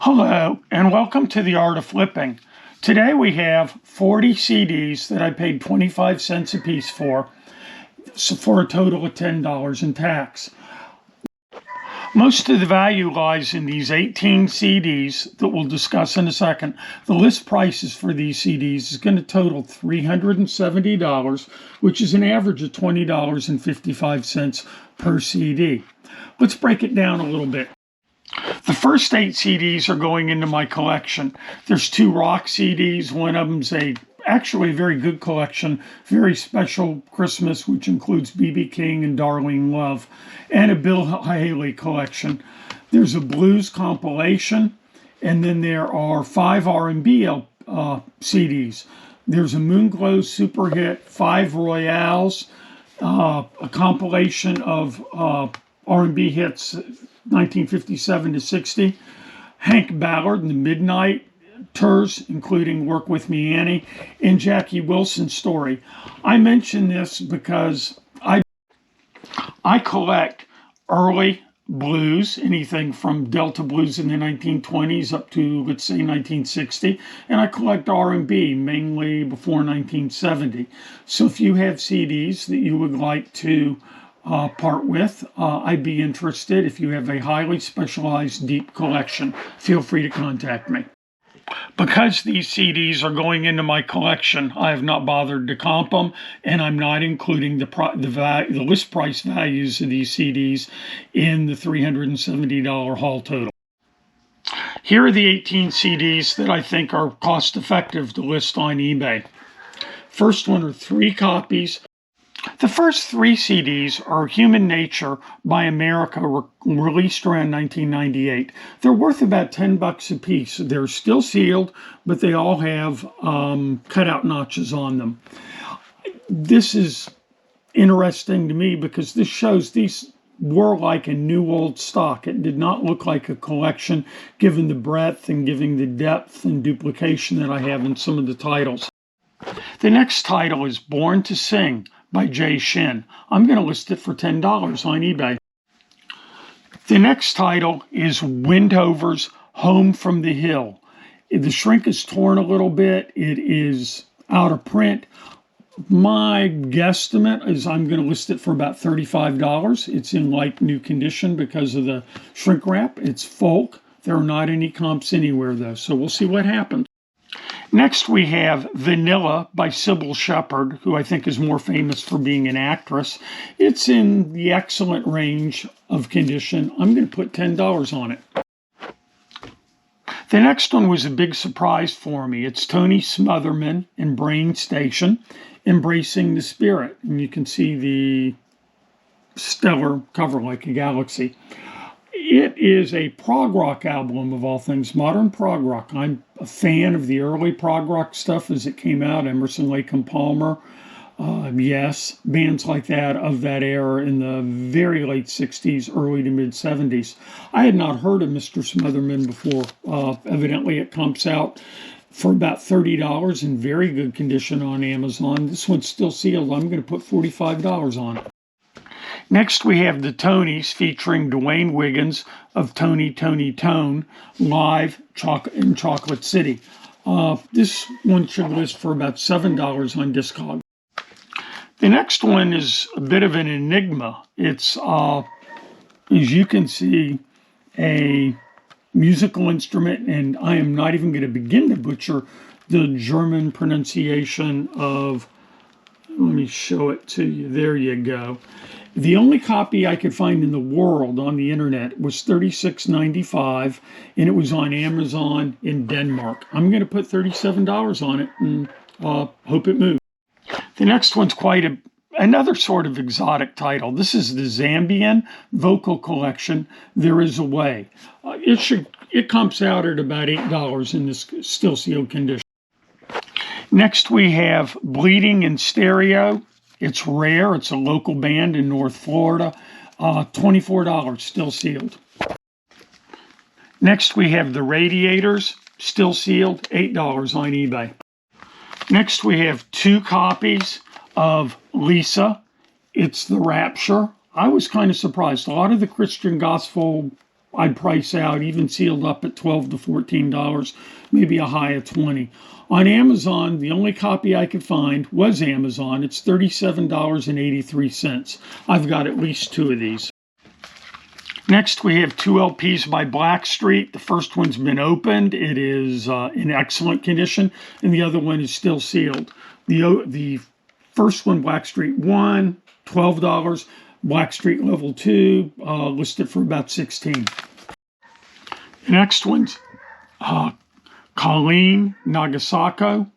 Hello, and welcome to the Art of Flipping. Today we have 40 CDs that I paid 25 cents a piece for a total of $10 in tax. Most of the value lies in these 18 CDs that we'll discuss in a second. The list prices for these CDs is going to total $370, which is an average of $20.55 per CD. Let's break it down a little bit. The first 8 CDs are going into my collection. There's 2 rock CDs. One of them's actually a very good collection, very special Christmas, which includes B.B. King and Darlene Love, and a Bill Haley collection. There's a blues compilation, and then there are 5 R&B CDs. There's a Moonglow super hit, 5 Royales, a compilation of R&B hits 1957 to 60, Hank Ballard and the Midnight Tours, including Work With Me Annie, and Jackie Wilson's Story. I mention this because I collect early blues, anything from Delta blues in the 1920s up to, let's say, 1960, and I collect R&B, mainly before 1970. So if you have CDs that you would like to part with, I'd be interested. If you have a highly specialized deep collection, feel free to contact me. Because these CDs are going into my collection, I have not bothered to comp them, and I'm not including the list price values of these CDs in the $370 haul total. Here are the 18 CDs that I think are cost effective to list on eBay. First one are 3 copies. The first 3 CDs are Human Nature by America, released around 1998. They're worth about $10 a piece. They're still sealed, but they all have cutout notches on them. This is interesting to me because this shows these were like a new old stock. It did not look like a collection, given the breadth and given the depth and duplication that I have in some of the titles. The next title is Born to Sing by Jay Shin. I'm going to list it for $10 on eBay. The next title is Windhover's Home from the Hill. The shrink is torn a little bit. It is out of print. My guesstimate is I'm going to list it for about $35. It's in like new condition because of the shrink wrap. It's folk. There are not any comps anywhere though, so we'll see what happens. Next, we have Vanilla by Sybil Shepherd, who I think is more famous for being an actress. It's in the excellent range of condition. I'm going to put $10 on it. The next one was a big surprise for me. It's Tony Smotherman and Brain Station, Embracing the Spirit. And you can see the stellar cover like a galaxy. It is a prog rock album of all things, modern prog rock. I'm a fan of the early prog rock stuff as it came out, Emerson, Lake and Palmer, Yes, bands like that of that era in the very late 60s, early to mid 70s. I had not heard of Mr. Smotherman before. Evidently it comes out for about $30 in very good condition on Amazon. This one's still sealed. I'm going to put $45 on it. Next, we have the Tonys featuring Dwayne Wiggins of Tony Tone live in Chocolate City. This one should list for about $7 on Discog. The next one is a bit of an enigma. It's, as you can see, a musical instrument, and I am not even going to begin to butcher the German pronunciation of, let me show it to you. There you go. The only copy I could find in the world on the internet was $36.95, and it was on Amazon in Denmark. I'm going to put $37 on it and hope it moves. The next one's quite another sort of exotic title. This is the Zambian Vocal Collection, There Is a Way. It comes out at about $8 in this still sealed condition. Next we have Bleeding in Stereo. It's rare. It's a local band in North Florida. $24, still sealed. Next we have The Radiators, still sealed, $8 on eBay. Next we have 2 copies of Lisa. It's The Rapture. I was kind of surprised. A lot of the Christian gospel I'd price out, even sealed up at $12 to $14, maybe a high of 20. On Amazon, the only copy I could find was Amazon. It's $37.83. I've got at least 2 of these. Next, we have 2 LPs by Blackstreet. The first one's been opened. It is in excellent condition, and the other one is still sealed. The first one, Blackstreet 1, $12. Blackstreet Level 2, listed for about $16. The next one's Colleen Nagasako.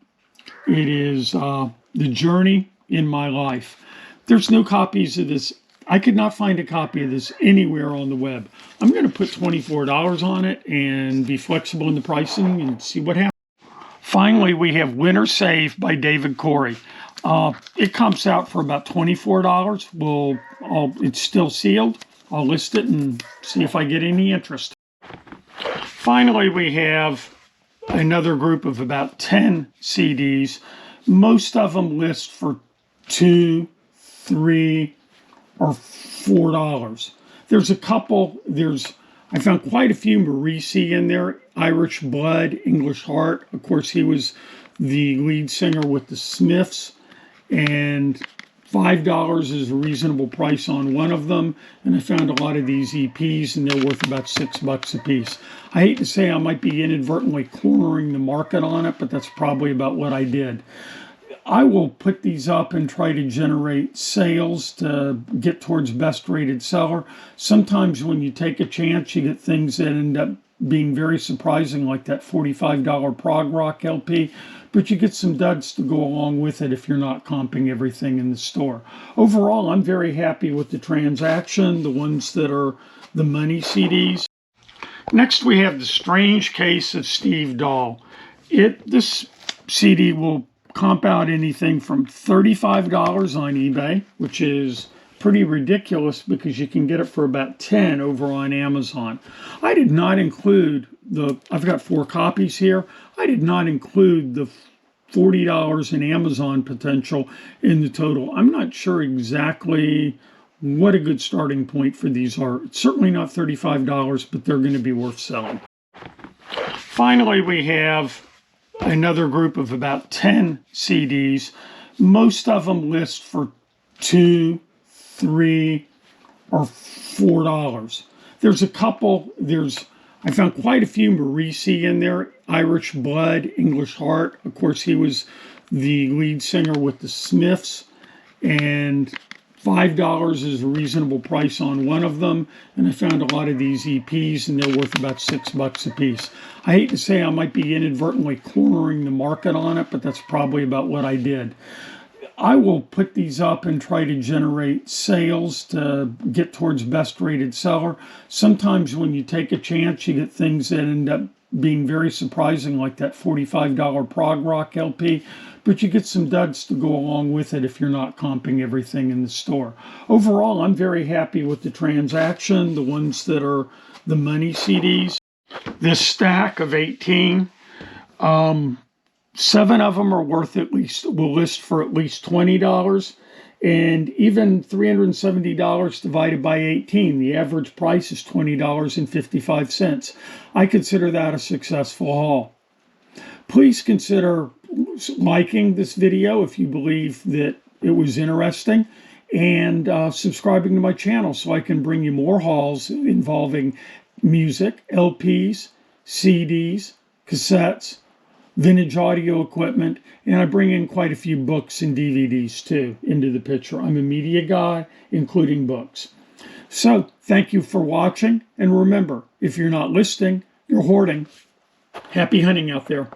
It is The Journey in My Life. There's no copies of this. I could not find a copy of this anywhere on the web. I'm going to put $24 on it and be flexible in the pricing and see what happens. Finally, we have Winter Save by David Corey. It comes out for about $24. It's still sealed. I'll list it and see if I get any interest. Finally, we have another group of about 10 CDs. Most of them list for $2, $3, or $4. There's a couple. I found quite a few Morrissey in there. Irish Blood, English Heart. Of course, he was the lead singer with the Smiths. And $5 is a reasonable price on one of them. And I found a lot of these EPs, and they're worth about $6 a piece. I hate to say I might be inadvertently cornering the market on it, but that's probably about what I did. I will put these up and try to generate sales to get towards best rated seller. Sometimes when you take a chance, you get things that end up being very surprising, like that $45 Prog Rock LP, but you get some duds to go along with it if you're not comping everything in the store. Overall, I'm very happy with the transaction, the ones that are the money CDs. Next, we have The Strange Case of Steve Dahl. This CD will comp out anything from $35 on eBay, which is pretty ridiculous because you can get it for about $10 over on Amazon. I did not include I've got 4 copies here. I did not include the $40 in Amazon potential in the total. I'm not sure exactly what a good starting point for these are. It's certainly not $35, but they're going to be worth selling. Finally, we have another group of about 10 CDs. Most of them list for $2, $3, or $4. There's a couple. I found quite a few Morrissey in there. Irish Blood, English Heart. Of course, he was the lead singer with the Smiths. And $5 is a reasonable price on one of them. And I found a lot of these EPs, and they're worth about $6 a piece. I hate to say I might be inadvertently cornering the market on it, but that's probably about what I did. I will put these up and try to generate sales to get towards best rated seller. Sometimes when you take a chance, you get things that end up being very surprising, like that $45 Prog Rock LP, but you get some duds to go along with it if you're not comping everything in the store. Overall, I'm very happy with the transaction, the ones that are the money CDs. This stack of 18, 7 of them are worth will list for at least $20, and even $370 divided by 18. The average price is $20.55. I consider that a successful haul. Please consider liking this video if you believe that it was interesting, and subscribing to my channel so I can bring you more hauls involving music, LPs, CDs, cassettes, vintage audio equipment, and I bring in quite a few books and DVDs too into the picture. I'm a media guy, including books. So thank you for watching, and remember, if you're not listing, you're hoarding. Happy hunting out there.